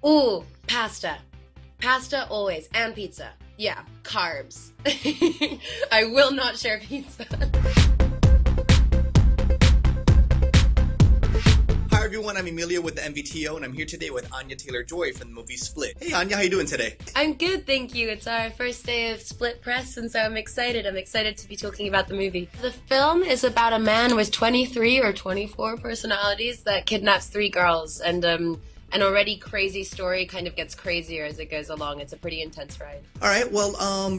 Ooh, pasta. Pasta always, and pizza. Yeah, carbs. I will not share pizza. Hi everyone, I'm Emilio with the MVTO, and I'm here today with Anya Taylor-Joy from the movie Split. Hey Anya, how you doing today? I'm good, thank you. It's our first day of Split press, and so I'm excited. I'm excited to be talking about the movie. The film is about a man with 23 or 24 personalities that kidnaps 3 girls, and an already crazy story kind of gets crazier as it goes along. It's a pretty intense ride. Alright, well,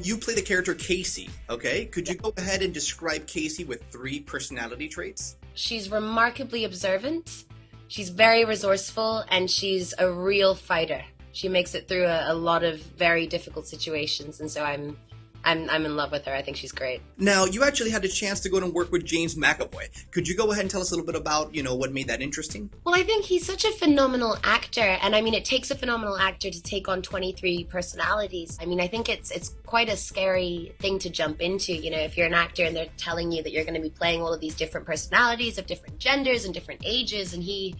you play the character Casey, okay? Could you go ahead and describe Casey with 3 personality traits? She's remarkably observant. She's very resourceful, and she's a real fighter. She makes it through a lot of very difficult situations, and so I'm in love with her. I think she's great. Now, you actually had a chance to go and work with James McAoy. Could you go ahead and tell us a little bit about, what made that interesting? Well, I think he's such a phenomenal actor, and I mean, it takes a phenomenal actor to take on 23 personalities. I mean, I think it's quite a scary thing to jump into, if you're an actor and they're telling you that you're going to be playing all of these different personalities of different genders and different ages, and he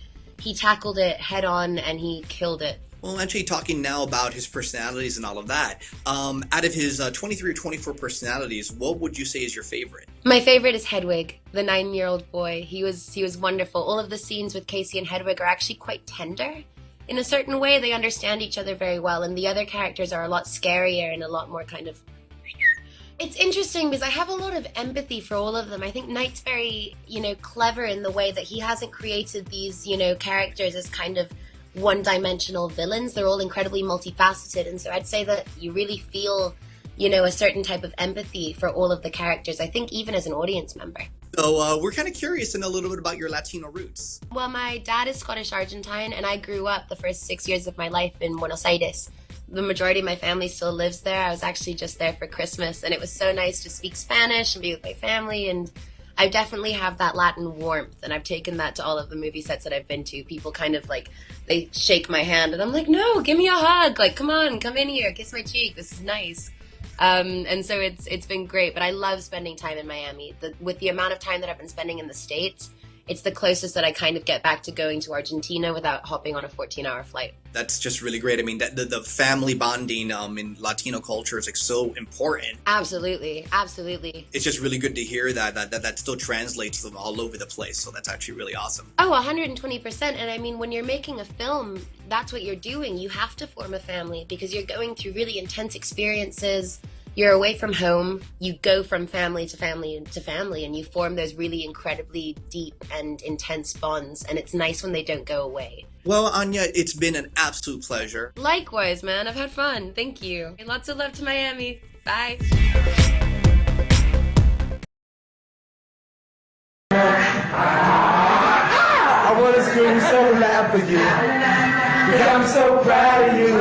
tackled it head on and he killed it. Well, actually talking now about his personalities and all of that, out of his 23 or 24 personalities, what would you say is your favorite? My favorite is Hedwig, the 9-year-old boy. He was wonderful. All of the scenes with Casey and Hedwig are actually quite tender. In a certain way, they understand each other very well, and the other characters are a lot scarier and a lot more kind of... It's interesting because I have a lot of empathy for all of them. I think Knight's very, clever in the way that he hasn't created these, characters as kind of one-dimensional villains. They're all incredibly multifaceted, and so I'd say that you really feel, a certain type of empathy for all of the characters, I think even as an audience member. So we're kind of curious to know a little bit about your Latino roots. Well, my dad is Scottish-Argentine, and I grew up the first 6 years of my life in Buenos Aires. The majority of my family still lives there. I was actually just there for Christmas, and it was so nice to speak Spanish and be with my family, and I definitely have that Latin warmth, and I've taken that to all of the movie sets that I've been to. People kind of they shake my hand, and I'm like, no, give me a hug, come on, come in here, kiss my cheek, this is nice. And so it's been great, but I love spending time in Miami. With the amount of time that I've been spending in the States, it's the closest that I kind of get back to going to Argentina without hopping on a 14-hour flight. That's just really great. I mean, the family bonding in Latino culture is so important. Absolutely, absolutely. It's just really good to hear that still translates all over the place. So that's actually really awesome. Oh, 120%. And I mean, when you're making a film, that's what you're doing. You have to form a family because you're going through really intense experiences. You're away from home, you go from family to family to family, and you form those really incredibly deep and intense bonds, and it's nice when they don't go away. Well, Anya, it's been an absolute pleasure. Likewise, man. I've had fun. Thank you. Lots of love to Miami. Bye. I want to scream so loud for you, because I'm so proud of you.